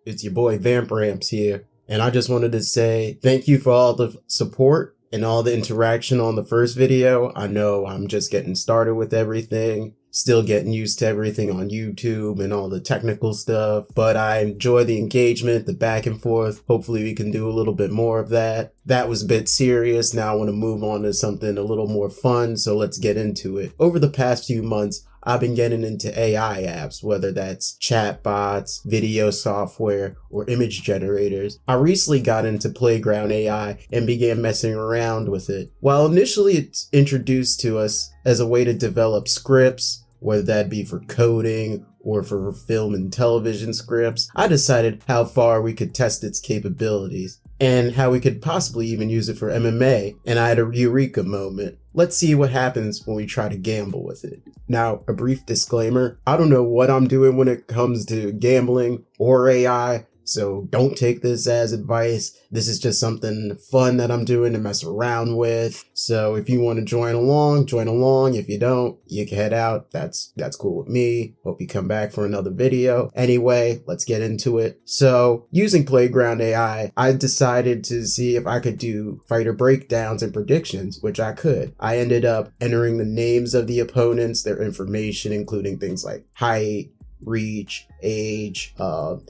It's your boy Vamp Ramps here, and I just wanted to say thank you for all the support and all the interaction on the first video. I know I'm just getting started with everything, still getting used to everything on YouTube and all the technical stuff, but I enjoy the engagement, the back and forth. Hopefully we can do a little bit more of that. That was a bit serious. Now I want to move on to something a little more fun, so let's get into it. Over the past few months, I've been getting into AI apps, whether that's chatbots, video software, or image generators. I recently got into Playground AI and began messing around with it. While initially it's introduced to us as a way to develop scripts, whether that be for coding or for film and television scripts, I decided how far we could test its capabilities and how we could possibly even use it for MMA, and I had a eureka moment. Let's see what happens when we try to gamble with it. Now, a brief disclaimer, I don't know what I'm doing when it comes to gambling or AI, so don't take this as advice. This is just something fun that I'm doing to mess around with. So if you want to join along, join along. If you don't, you can head out. That's cool with me. Hope you come back for another video. Anyway, let's get into it. So using Playground AI, I decided to see if I could do fighter breakdowns and predictions, which I could. I ended up entering the names of the opponents, their information, including things like height, reach, age,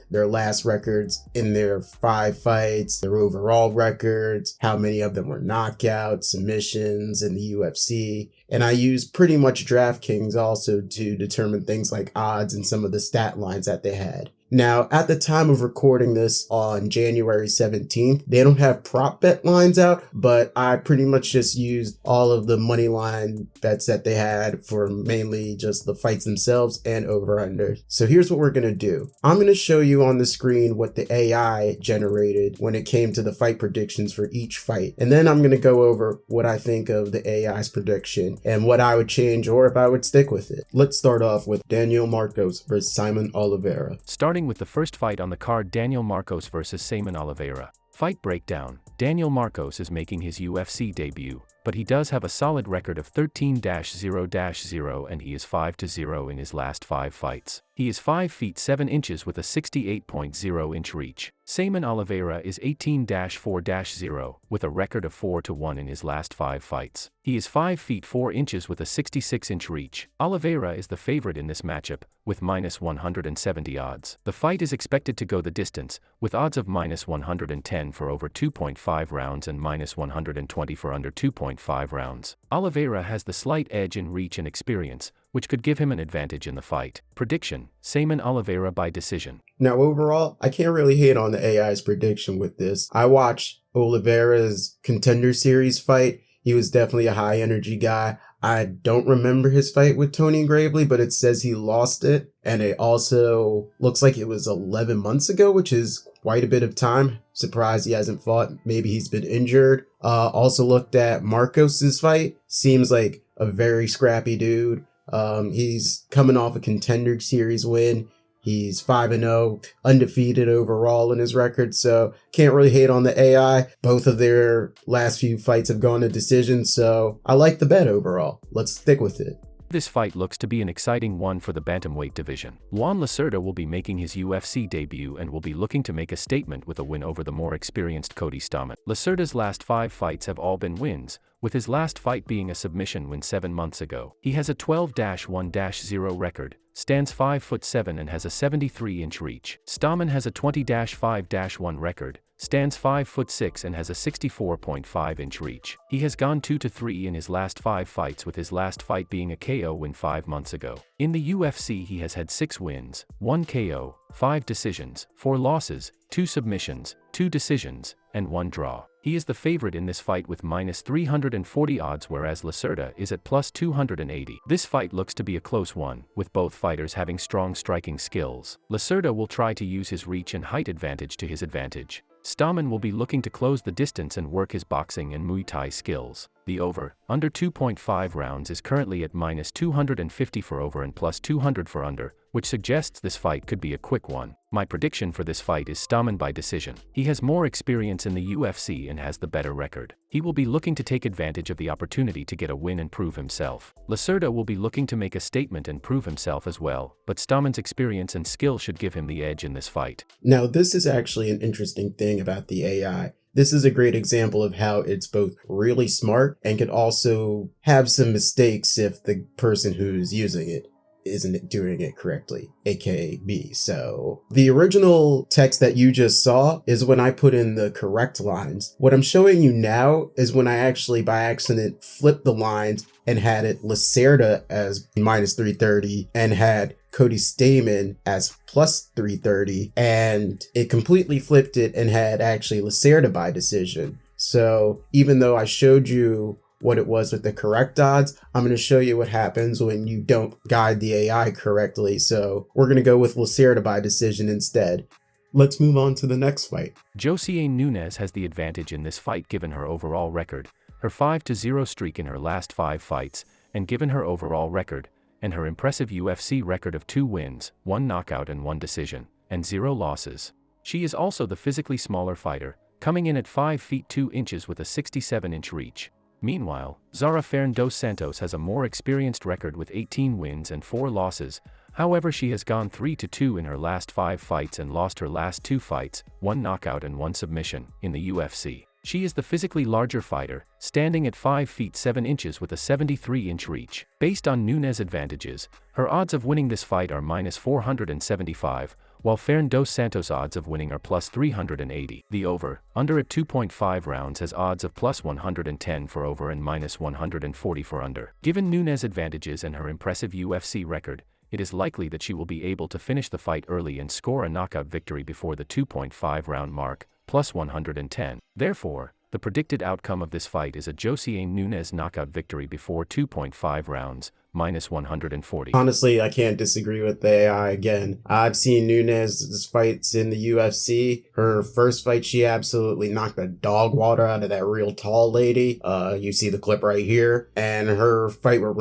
their last records in their 5 fights, their overall records, how many of them were knockouts, submissions in the UFC. And I used pretty much DraftKings also to determine things like odds and some of the stat lines that they had. Now, at the time of recording this on January 17th, they don't have prop bet lines out, but I pretty much just used all of the money line bets that they had for mainly just the fights themselves and over-unders. So here's what we're going to do. I'm going to show you on the screen what the AI generated when it came to the fight predictions for each fight. And then I'm going to go over what I think of the AI's prediction and what I would change or if I would stick with it. Let's start off with Daniel Marcos versus Simon Oliveira. Starting with the first fight on the card, Daniel Marcos versus Simon Oliveira. Fight breakdown. Daniel Marcos is making his UFC debut, but he does have a solid record of 13-0-0 and he is 5-0 in his last 5 fights. He is 5 feet 7 inches with a 68.0 inch reach. Simon Oliveira is 18-4-0 with a record of 4-1 in his last 5 fights. He is 5 feet 4 inches with a 66 inch reach. Oliveira is the favorite in this matchup with -170 odds. The fight is expected to go the distance with odds of -110 for over 2.5 rounds and -120 for under 2.5 rounds. Oliveira has the slight edge in reach and experience, which could give him an advantage in the fight. Prediction: Simon Oliveira by decision. Now overall, I can't really hate on the AI's prediction with this. I watched Oliveira's Contender Series fight. He was definitely a high energy guy. I don't remember his fight with Tony Gravely, but it says he lost it. And it also looks like it was 11 months ago, which is quite a bit of time. Surprised he hasn't fought. Maybe he's been injured. Also looked at Marcos's fight. Seems like a very scrappy dude. He's coming off a Contender Series win. He's 5-0, undefeated overall in his record, so can't really hate on the AI. Both of their last few fights have gone to decision, so I like the bet overall. Let's stick with it. This fight looks to be an exciting one for the bantamweight division. Juan Lassus will be making his UFC debut and will be looking to make a statement with a win over the more experienced Cody Stamann. Lassus's last 5 fights have all been wins, with his last fight being a submission win 7 months ago. He has a 12-1-0 record, stands 5'7" and has a 73 inch reach. Stamann has a 20-5-1 record, stands 5'6" and has a 64.5 inch reach. He has gone 2-3 in his last 5 fights, with his last fight being a KO win 5 months ago. In the UFC he has had 6 wins, 1 KO, 5 decisions, 4 losses, 2 submissions, 2 decisions, and 1 draw. He is the favorite in this fight with -340 odds, whereas Lassus is at +280. This fight looks to be a close one, with both fighters having strong striking skills. Lassus will try to use his reach and height advantage to his advantage. Stamann will be looking to close the distance and work his boxing and Muay Thai skills. The over/under 2.5 rounds is currently at -250 for over and +200 for under, which suggests this fight could be a quick one. My prediction for this fight is Stamann by decision. He has more experience in the UFC and has the better record. He will be looking to take advantage of the opportunity to get a win and prove himself. Lacerda will be looking to make a statement and prove himself as well, but Stamann's experience and skill should give him the edge in this fight. Now, this is actually an interesting thing about the AI. This is a great example of how it's both really smart and can also have some mistakes if the person who's using it isn't doing it correctly, aka me. So the original text that you just saw is when I put in the correct lines. What I'm showing you now is when I actually by accident flipped the lines and had it Lacerda as minus 330 and had Cody Stamann as plus 330, and it completely flipped it and had actually Lacerda by decision. So even though I showed you what it was with the correct odds, I'm going to show you what happens when you don't guide the AI correctly. So we're going to go with Lacerda by decision instead. Let's move on to the next fight. Josiane Nunes has the advantage in this fight given her overall record, her 5-0 streak in her last 5 fights, and given her overall record, and her impressive UFC record of 2 wins, 1 knockout and 1 decision, and 0 losses. She is also the physically smaller fighter, coming in at 5 feet 2 inches with a 67-inch reach. Meanwhile, Zara Fern dos Santos has a more experienced record with 18 wins and 4 losses. However, she has gone 3-2 in her last 5 fights and lost her last 2 fights, 1 knockout and 1 submission, in the UFC. She is the physically larger fighter, standing at 5 feet 7 inches with a 73-inch reach. Based on Nunes' advantages, her odds of winning this fight are minus 475, while Fern dos Santos' odds of winning are plus 380. The over/under at 2.5 rounds has odds of plus 110 for over and minus 140 for under. Given Nunes' advantages and her impressive UFC record, it is likely that she will be able to finish the fight early and score a knockout victory before the 2.5 round mark, plus 110. Therefore, the predicted outcome of this fight is a Josiane Nunes knockout victory before 2.5 rounds, minus 140. Honestly, I can't disagree with the AI again. I've seen Nunes' fights in the UFC. Her first fight, she absolutely knocked the dog water out of that real tall lady. You see the clip right here. And her fight with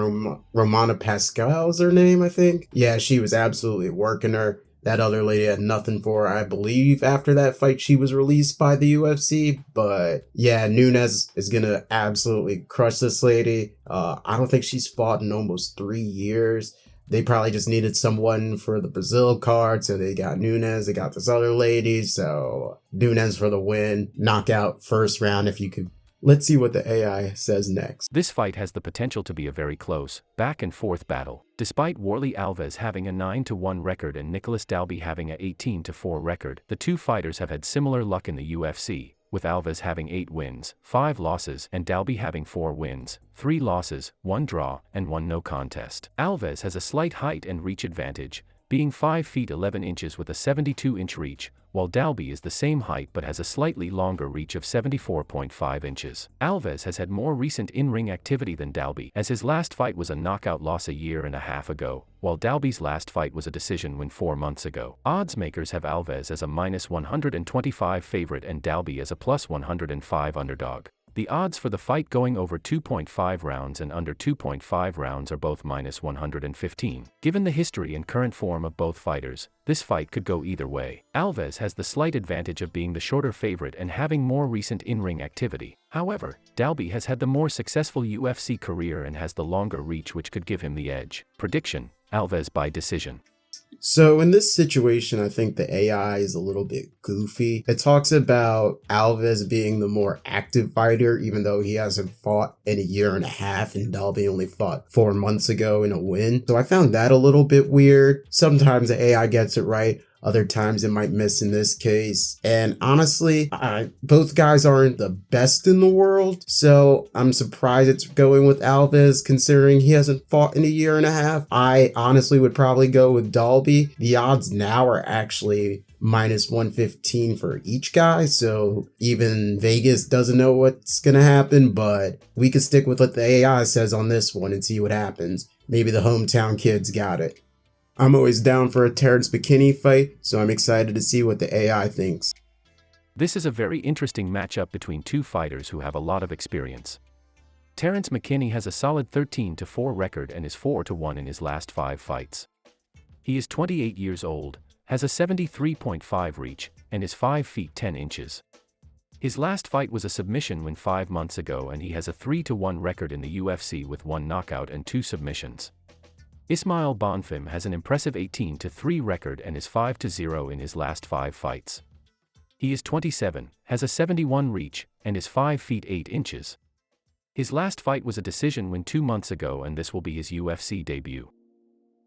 Romana Pascal's her name, I think. Yeah, she was absolutely working her. That other lady had nothing for her. I believe after that fight she was released by the UFC. But yeah, Nunes is going to absolutely crush this lady. I don't think she's fought in almost 3 years. They probably just needed someone for the Brazil card. So they got Nunes, they got this other lady. So Nunes for the win. Knockout first round if you could. Let's see what the AI says next. This fight has the potential to be a very close, back-and-forth battle. Despite Warlley Alves having a 9-1 record and Nicolas Dalby having a 18-4 record, the two fighters have had similar luck in the UFC, with Alves having 8 wins, 5 losses, and Dalby having 4 wins, 3 losses, 1 draw, and 1 no contest. Alves has a slight height and reach advantage, being 5 feet 11 inches with a 72-inch reach, while Dalby is the same height but has a slightly longer reach of 74.5 inches. Alves has had more recent in-ring activity than Dalby, as his last fight was a knockout loss a year and a half ago, while Dalby's last fight was a decision win 4 months ago. Odds makers have Alves as a minus 125 favorite and Dalby as a plus 105 underdog. The odds for the fight going over 2.5 rounds and under 2.5 rounds are both minus 115. Given the history and current form of both fighters, this fight could go either way. Alves has the slight advantage of being the shorter favorite and having more recent in-ring activity. However, Dalby has had the more successful UFC career and has the longer reach, which could give him the edge. Prediction: Alves by decision. So in this situation, I think the AI is a little bit goofy. It talks about Alves being the more active fighter, even though he hasn't fought in a year and a half, and Dalby only fought 4 months ago in a win. So I found that a little bit weird. Sometimes the AI gets it right. Other times it might miss in this case. And honestly, both guys aren't the best in the world. So I'm surprised it's going with Alves considering he hasn't fought in a year and a half. I honestly would probably go with Dalby. The odds now are actually minus 115 for each guy. So even Vegas doesn't know what's going to happen, but we could stick with what the AI says on this one and see what happens. Maybe the hometown kids got it. I'm always down for a Terrence McKinney fight, so I'm excited to see what the AI thinks. This is a very interesting matchup between two fighters who have a lot of experience. Terrence McKinney has a solid 13-4 record and is 4-1 in his last 5 fights. He is 28 years old, has a 73.5 reach, and is 5 feet 10 inches. His last fight was a submission win 5 months ago, and he has a 3-1 record in the UFC with 1 knockout and 2 submissions. Ismail Bonfim has an impressive 18-3 record and is 5-0 in his last 5 fights. He is 27, has a 71 reach, and is 5 feet 8 inches. His last fight was a decision win 2 months ago, and this will be his UFC debut.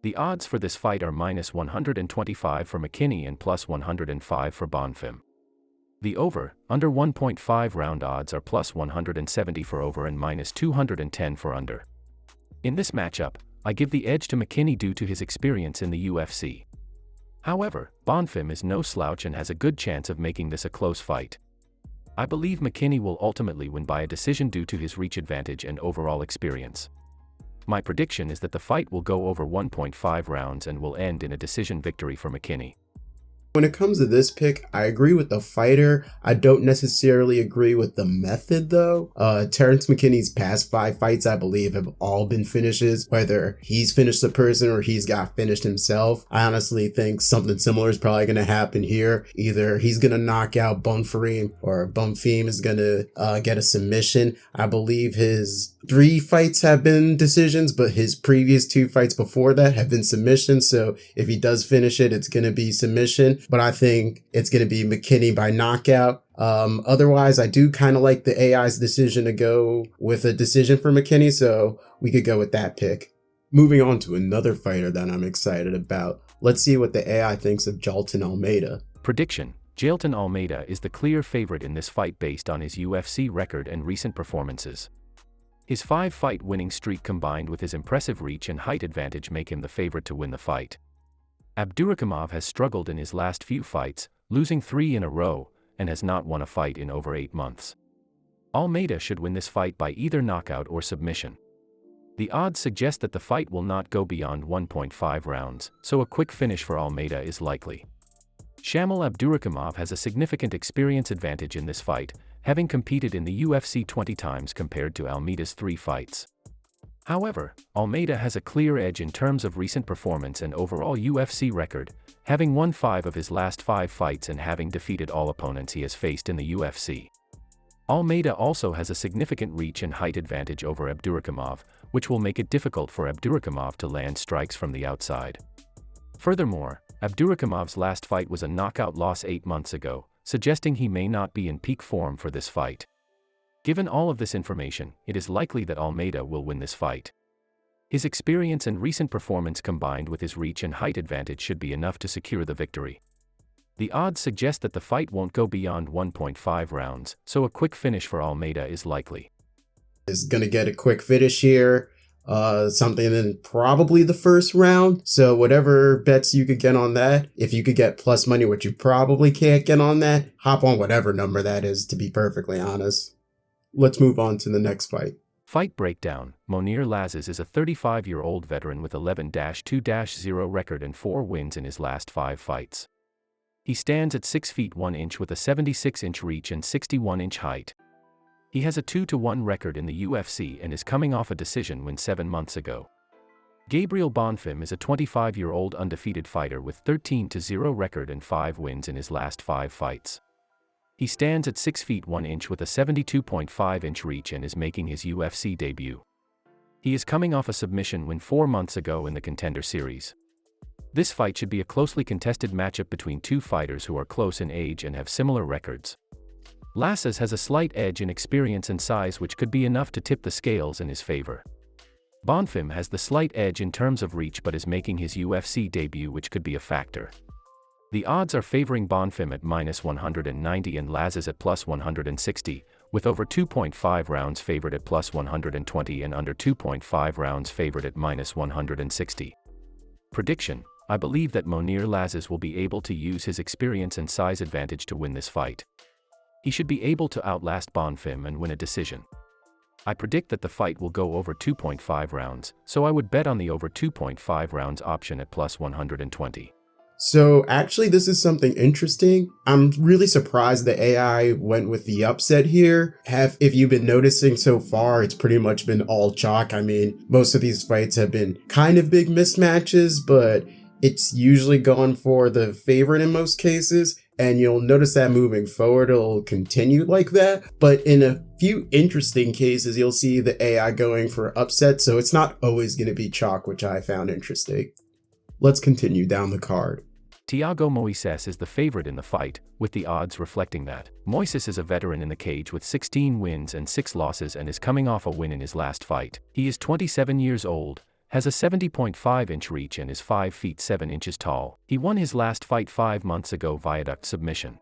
The odds for this fight are -125 for McKinney and +105 for Bonfim. The over/under 1.5 round odds are +170 for over and -210 for under. In this matchup, I give the edge to McKinney due to his experience in the UFC. However, Bonfim is no slouch and has a good chance of making this a close fight. I believe McKinney will ultimately win by a decision due to his reach advantage and overall experience. My prediction is that the fight will go over 1.5 rounds and will end in a decision victory for McKinney. When it comes to this pick, I agree with the fighter. I don't necessarily agree with the method though. Terrence McKinney's past 5 fights, I believe, have all been finishes, whether he's finished the person or he's got finished himself. I honestly think something similar is probably going to happen here. Either he's going to knock out Bonfim or Bonfim is going to get a submission. I believe his 3 fights have been decisions, but his previous 2 fights before that have been submissions. So if he does finish it, it's going to be submission. But I think it's going to be McKinney by knockout. Otherwise, I do kind of like the AI's decision to go with a decision for McKinney, so we could go with that pick. Moving on to another fighter that I'm excited about. Let's see what the AI thinks of Jailton Almeida. Prediction: Jailton Almeida is the clear favorite in this fight based on his UFC record and recent performances. His 5-fight winning streak combined with his impressive reach and height advantage make him the favorite to win the fight. Abdurikamov has struggled in his last few fights, losing 3 in a row, and has not won a fight in over 8 months. Almeida should win this fight by either knockout or submission. The odds suggest that the fight will not go beyond 1.5 rounds, so a quick finish for Almeida is likely. Jamahal Abdurikamov has a significant experience advantage in this fight, having competed in the UFC 20 times compared to Almeida's 3 fights. However, Almeida has a clear edge in terms of recent performance and overall UFC record, having won 5 of his last 5 fights and having defeated all opponents he has faced in the UFC. Almeida also has a significant reach and height advantage over Abdurikamov, which will make it difficult for Abdurikamov to land strikes from the outside. Furthermore, Abdurikamov's last fight was a knockout loss 8 months ago, suggesting he may not be in peak form for this fight. Given all of this information, it is likely that Almeida will win this fight. His experience and recent performance combined with his reach and height advantage should be enough to secure the victory. The odds suggest that the fight won't go beyond 1.5 rounds, so a quick finish for Almeida is likely. Is going to get a quick finish here, something in probably the first round. So whatever bets you could get on that, if you could get plus money, which you probably can't get on that, hop on whatever number that is, to be perfectly honest. Let's move on to the next fight. Fight breakdown: Lassus is a 35-year-old veteran with 11-2-0 record and 4 wins in his last 5 fights. He stands at 6 feet 1 inch with a 76-inch reach and 61-inch height. He has a 2-1 record in the UFC and is coming off a decision win 7 months ago. Gabriel Bonfim is a 25-year-old undefeated fighter with 13-0 record and 5 wins in his last 5 fights. He stands at 6 feet 1 inch with a 72.5-inch reach and is making his UFC debut. He is coming off a submission win 4 months ago in the Contender Series. This fight should be a closely contested matchup between 2 fighters who are close in age and have similar records. Lassus has a slight edge in experience and size, which could be enough to tip the scales in his favor. Bonfim has the slight edge in terms of reach but is making his UFC debut, which could be a factor. The odds are favoring Bonfim at -190 and Lassus at +160, with over 2.5 rounds favored at +120 and under 2.5 rounds favored at -160. Prediction: I believe that Lassus will be able to use his experience and size advantage to win this fight. He should be able to outlast Bonfim and win a decision. I predict that the fight will go over 2.5 rounds, so I would bet on the over 2.5 rounds option at +120. So actually, this is something interesting. I'm really surprised the AI went with the upset here. If you've been noticing so far, it's pretty much been all chalk. I mean, most of these fights have been kind of big mismatches, but it's usually going for the favorite in most cases. And you'll notice that moving forward, it'll continue like that. But in a few interesting cases, you'll see the AI going for upset. So it's not always going to be chalk, which I found interesting. Let's continue down the card. Thiago Moises is the favorite in the fight, with the odds reflecting that. Moises is a veteran in the cage with 16 wins and 6 losses and is coming off a win in his last fight. He is 27 years old, has a 70.5-inch reach and is 5 feet 7 inches tall. He won his last fight 5 months ago via duct submission.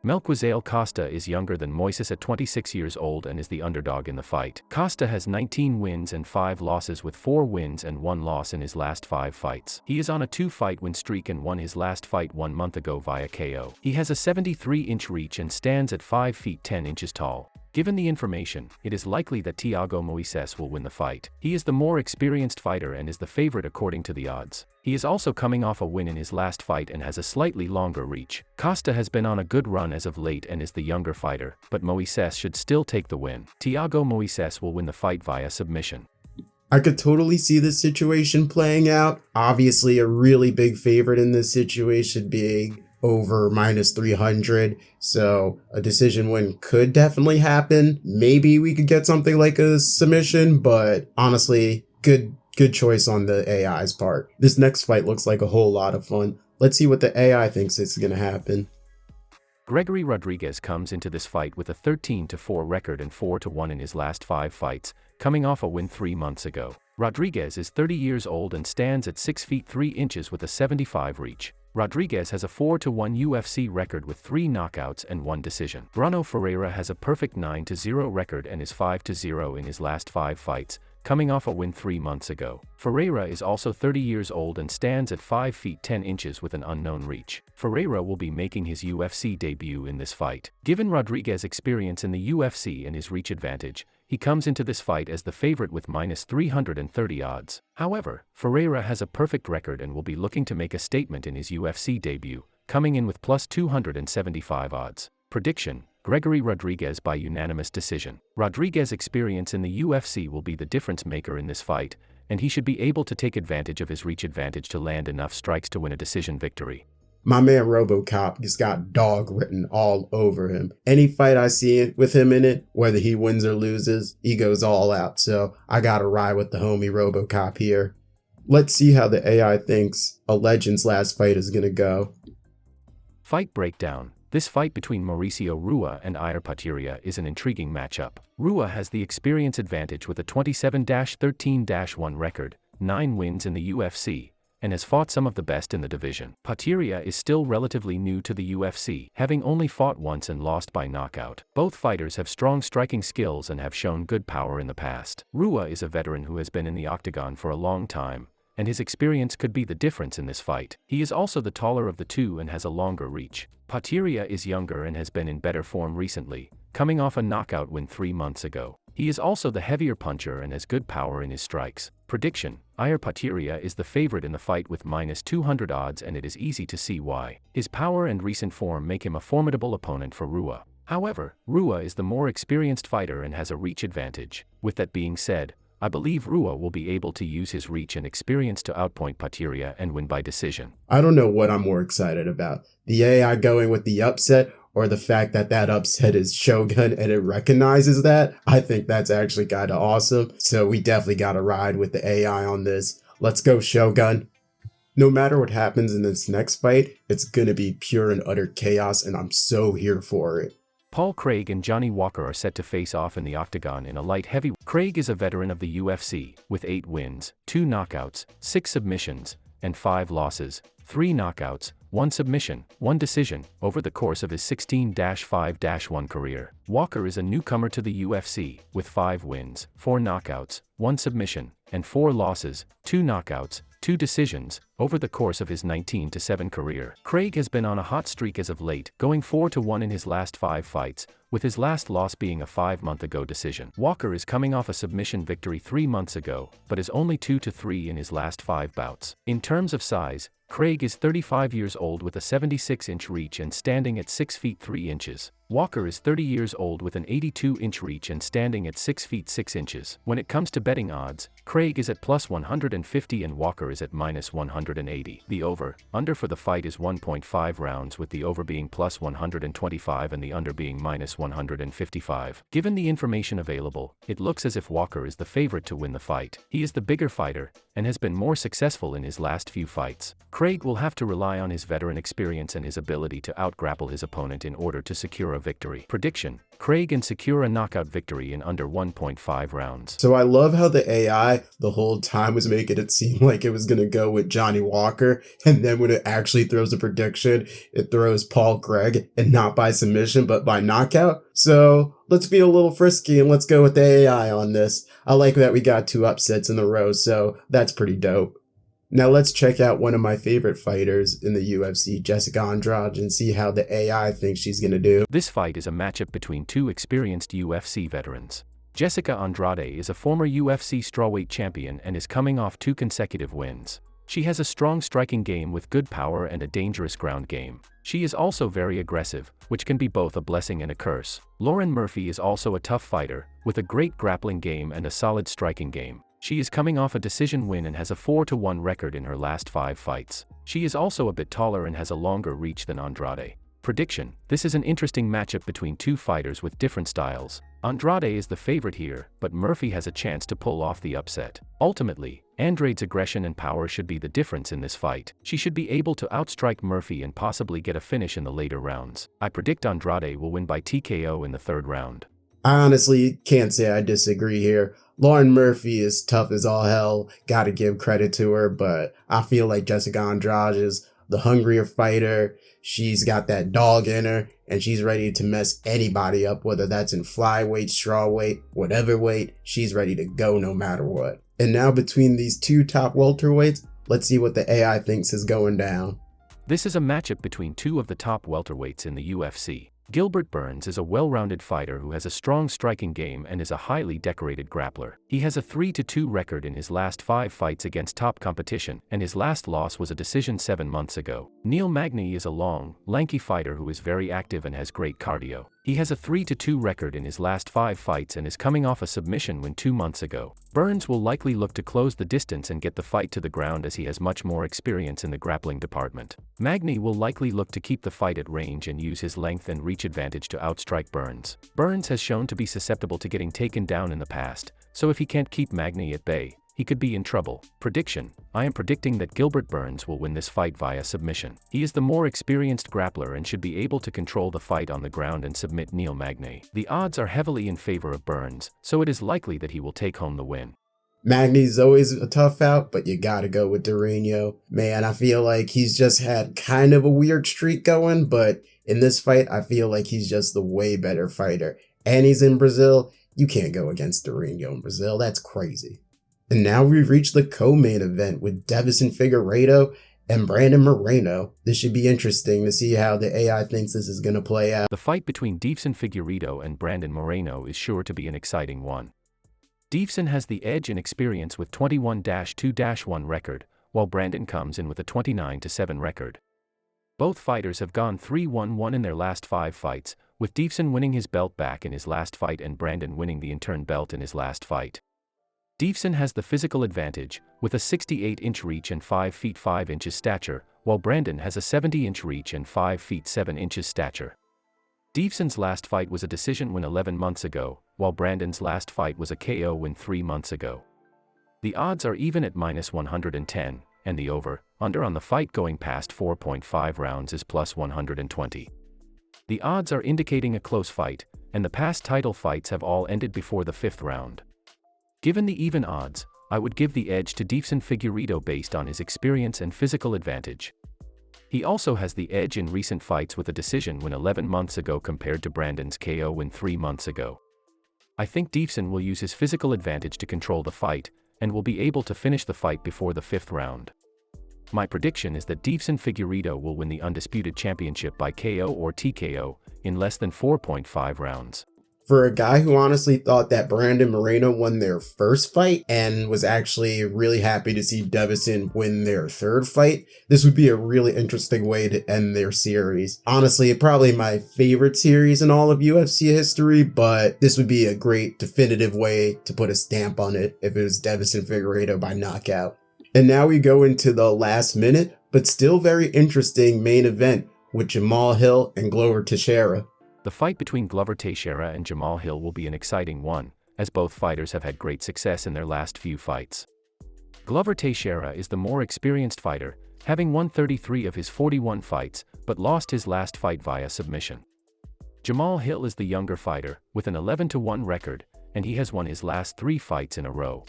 Costa is younger than Moises at 26 years old and is the underdog in the fight. Costa has 19 wins and 5 losses with 4 wins and 1 loss in his last 5 fights. He is on a 2-fight win streak and won his last fight 1 month ago via KO. He has a 73-inch reach and stands at 5 feet 10 inches tall. Given the information, it is likely that Thiago Moises will win the fight. He is the more experienced fighter and is the favorite according to the odds. He is also coming off a win in his last fight and has a slightly longer reach. Costa has been on a good run as of late and is the younger fighter, but Moises should still take the win. Thiago Moises will win the fight via submission. I could totally see this situation playing out. Obviously, a really big favorite in this situation being over minus 300. So a decision win could definitely happen. Maybe we could get something like a submission, but honestly, good choice on the AI's part. This next fight looks like a whole lot of fun. Let's see what the AI thinks is going to happen. Gregory Rodriguez comes into this fight with a 13-4 record and 4-1 in his last 5 fights, coming off a win 3 months ago. Rodriguez is 30 years old and stands at 6 feet 3 inches with a 75 reach. Rodriguez has a 4-1 UFC record with 3 knockouts and 1 decision. Bruno Ferreira has a perfect 9-0 record and is 5-0 in his last 5 fights, coming off a win 3 months ago. Ferreira is also 30 years old and stands at 5 feet 10 inches with an unknown reach. Ferreira will be making his UFC debut in this fight. Given Rodriguez's experience in the UFC and his reach advantage, he comes into this fight as the favorite with minus 330 odds. However, Ferreira has a perfect record and will be looking to make a statement in his UFC debut, coming in with plus 275 odds. Prediction: Gregory Rodriguez by unanimous decision. Rodriguez's experience in the UFC will be the difference maker in this fight, and he should be able to take advantage of his reach advantage to land enough strikes to win a decision victory. My man RoboCop just got dog written all over him. Any fight I see with him in it, whether he wins or loses, he goes all out. So I gotta ride with the homie RoboCop here. Let's see how the AI thinks a legend's last fight is gonna go. Fight breakdown. This fight between Mauricio Rua and Pateria is an intriguing matchup. Rua has the experience advantage with a 27-13-1 record, 9 wins in the UFC, and has fought some of the best in the division. Pateria is still relatively new to the UFC, having only fought once and lost by knockout. Both fighters have strong striking skills and have shown good power in the past. Rua is a veteran who has been in the octagon for a long time, and his experience could be the difference in this fight. He is also the taller of the two and has a longer reach. Pateria is younger and has been in better form recently, coming off a knockout win 3 months ago. He is also the heavier puncher and has good power in his strikes. Prediction: Pateria is the favorite in the fight with minus 200 odds, and it is easy to see why. His power and recent form make him a formidable opponent for Rua. However, Rua is the more experienced fighter and has a reach advantage. With that being said, I believe Rua will be able to use his reach and experience to outpoint Pateria and win by decision. I don't know what I'm more excited about. The AI going with the upset, or the fact that that upset is Shogun and it recognizes that. I think that's actually kind of awesome. So we definitely got to ride with the AI on this. Let's go, Shogun. No matter what happens in this next fight, it's going to be pure and utter chaos, and I'm so here for it. Paul Craig and Johnny Walker are set to face off in the octagon in a light heavy. Craig is a veteran of the UFC, with 8 wins, 2 knockouts, 6 submissions, and 5 losses, 3 knockouts, 1 submission, 1 decision, over the course of his 16-5-1 career. Walker is a newcomer to the UFC, with 5 wins, 4 knockouts, 1 submission, and 4 losses, 2 knockouts, 2 decisions, over the course of his 19-7 career. Craig has been on a hot streak as of late, going 4-1 in his last 5 fights, with his last loss being a 5-month-ago decision. Walker is coming off a submission victory 3 months ago, but is only 2-3 in his last 5 bouts. In terms of size, Craig is 35 years old with a 76-inch reach and standing at 6 feet 3 inches. Walker is 30 years old with an 82-inch reach and standing at 6 feet 6 inches. When it comes to betting odds, Craig is at plus 150 and Walker is at minus 100. 180. The over/under for the fight is 1.5 rounds, with the over being plus 125 and the under being minus 155. Given the information available, it looks as if Walker is the favorite to win the fight. He is the bigger fighter and has been more successful in his last few fights. Craig will have to rely on his veteran experience and his ability to outgrapple his opponent in order to secure a victory. Prediction: Craig can secure a knockout victory in under 1.5 rounds. So I love how the AI the whole time was making it seem like it was going to go with Johnny Walker, and then when it actually throws a prediction, it throws Paul Craig, and not by submission but by knockout. So let's be a little frisky and let's go with the AI on this. I like that we got 2 upsets in a row, so that's pretty dope. Now let's check out one of my favorite fighters in the UFC, Jessica Andrade, and see how the AI thinks she's going to do. This fight is a matchup between 2 experienced UFC veterans. Jessica Andrade is a former UFC strawweight champion and is coming off 2 consecutive wins. She has a strong striking game with good power and a dangerous ground game. She is also very aggressive, which can be both a blessing and a curse. Lauren Murphy is also a tough fighter, with a great grappling game and a solid striking game. She is coming off a decision win and has a 4-1 record in her last 5 fights. She is also a bit taller and has a longer reach than Andrade. Prediction: this is an interesting matchup between 2 fighters with different styles. Andrade is the favorite here, but Murphy has a chance to pull off the upset. Ultimately, Andrade's aggression and power should be the difference in this fight. She should be able to outstrike Murphy and possibly get a finish in the later rounds. I predict Andrade will win by TKO in the 3rd round. I honestly can't say I disagree here. Lauren Murphy is tough as all hell, gotta give credit to her, but I feel like Jessica Andrade is the hungrier fighter. She's got that dog in her, and she's ready to mess anybody up, whether that's in flyweight, strawweight, whatever weight, she's ready to go no matter what. And now between these 2 top welterweights, let's see what the AI thinks is going down. This is a matchup between 2 of the top welterweights in the UFC. Gilbert Burns is a well-rounded fighter who has a strong striking game and is a highly decorated grappler. He has a 3-2 record in his last 5 fights against top competition, and his last loss was a decision 7 months ago. Neil Magny is a long, lanky fighter who is very active and has great cardio. He has a 3-2 record in his last 5 fights and is coming off a submission win 2 months ago. Burns will likely look to close the distance and get the fight to the ground as he has much more experience in the grappling department. Magny will likely look to keep the fight at range and use his length and reach advantage to outstrike Burns. Burns has shown to be susceptible to getting taken down in the past, so if he can't keep Magny at bay, he could be in trouble. Prediction: I am predicting that Gilbert Burns will win this fight via submission. He is the more experienced grappler and should be able to control the fight on the ground and submit Neil Magny. The odds are heavily in favor of Burns, so it is likely that he will take home the win. Magny's always a tough out, but you gotta go with Durinho. Man, I feel like he's just had kind of a weird streak going, but in this fight, I feel like he's just the way better fighter. And he's in Brazil. You can't go against Durinho in Brazil. That's crazy. And now we've reached the co-main event with Deiveson Figueiredo and Brandon Moreno. This should be interesting to see how the AI thinks this is going to play out. The fight between Deiveson Figueiredo and Brandon Moreno is sure to be an exciting one. Deiveson has the edge in experience with 21-2-1 record, while Brandon comes in with a 29-7 record. Both fighters have gone 3-1-1 in their last 5 fights, with Deiveson winning his belt back in his last fight and Brandon winning the in-turn belt in his last fight. Deiveson has the physical advantage, with a 68-inch reach and 5 feet 5 inches stature, while Brandon has a 70-inch reach and 5 feet 7 inches stature. Deiveson's last fight was a decision win 11 months ago, while Brandon's last fight was a KO win 3 months ago. The odds are even at -110, and the over/under on the fight going past 4.5 rounds is +120. The odds are indicating a close fight, and the past title fights have all ended before the 5th round. Given the even odds, I would give the edge to Deiveson Figueiredo based on his experience and physical advantage. He also has the edge in recent fights with a decision win 11 months ago compared to Brandon's KO win 3 months ago. I think Deiveson will use his physical advantage to control the fight, and will be able to finish the fight before the 5th round. My prediction is that Deiveson Figueiredo will win the undisputed championship by KO or TKO in less than 4.5 rounds. For a guy who honestly thought that Brandon Moreno won their first fight and was actually really happy to see Deiveson win their 3rd fight, this would be a really interesting way to end their series. Honestly, probably my favorite series in all of UFC history, but this would be a great definitive way to put a stamp on it if it was Deiveson Figueiredo by knockout. And now we go into the last minute, but still very interesting main event with Jamahal Hill and Glover Teixeira. The fight between Glover Teixeira and Jamahal Hill will be an exciting one, as both fighters have had great success in their last few fights. Glover Teixeira is the more experienced fighter, having won 33 of his 41 fights, but lost his last fight via submission. Jamahal Hill is the younger fighter, with an 11-1 record, and he has won his last 3 fights in a row.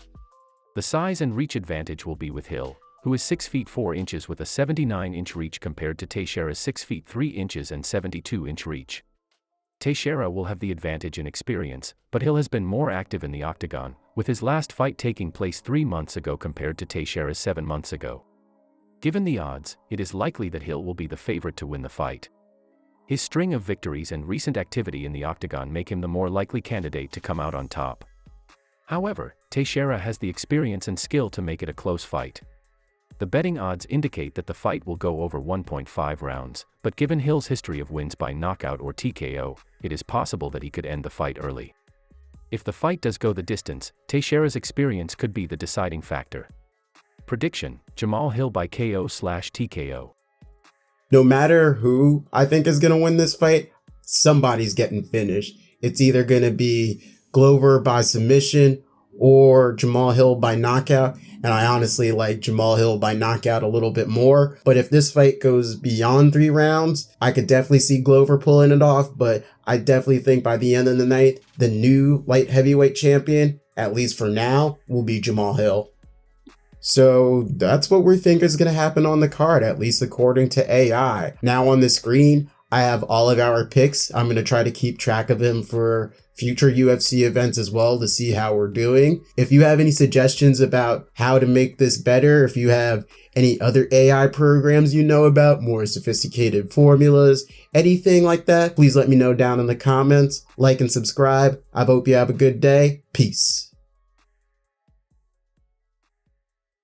The size and reach advantage will be with Hill, who is 6 feet 4 inches with a 79-inch reach compared to Teixeira's 6 feet 3 inches and 72-inch reach. Teixeira will have the advantage in experience, but Hill has been more active in the octagon, with his last fight taking place 3 months ago compared to Teixeira's 7 months ago. Given the odds, it is likely that Hill will be the favorite to win the fight. His string of victories and recent activity in the octagon make him the more likely candidate to come out on top. However, Teixeira has the experience and skill to make it a close fight. The betting odds indicate that the fight will go over 1.5 rounds, but given Hill's history of wins by knockout or TKO, it is possible that he could end the fight early. If the fight does go the distance, Teixeira's experience could be the deciding factor. Prediction: Jamahal Hill by KO/TKO. No matter who I think is going to win this fight, somebody's getting finished. It's either going to be Glover by submission or Jamahal Hill by knockout. And I honestly like Jamahal Hill by knockout a little bit more. But if this fight goes beyond 3 rounds, I could definitely see Glover pulling it off. But I definitely think by the end of the night, the new light heavyweight champion, at least for now, will be Jamahal Hill. So that's what we think is going to happen on the card, at least according to AI. Now on the screen, I have all of our picks. I'm going to try to keep track of them for future UFC events as well to see how we're doing. If you have any suggestions about how to make this better, if you have any other AI programs you know about, more sophisticated formulas, anything like that, please let me know down in the comments. Like and subscribe. I hope you have a good day. Peace.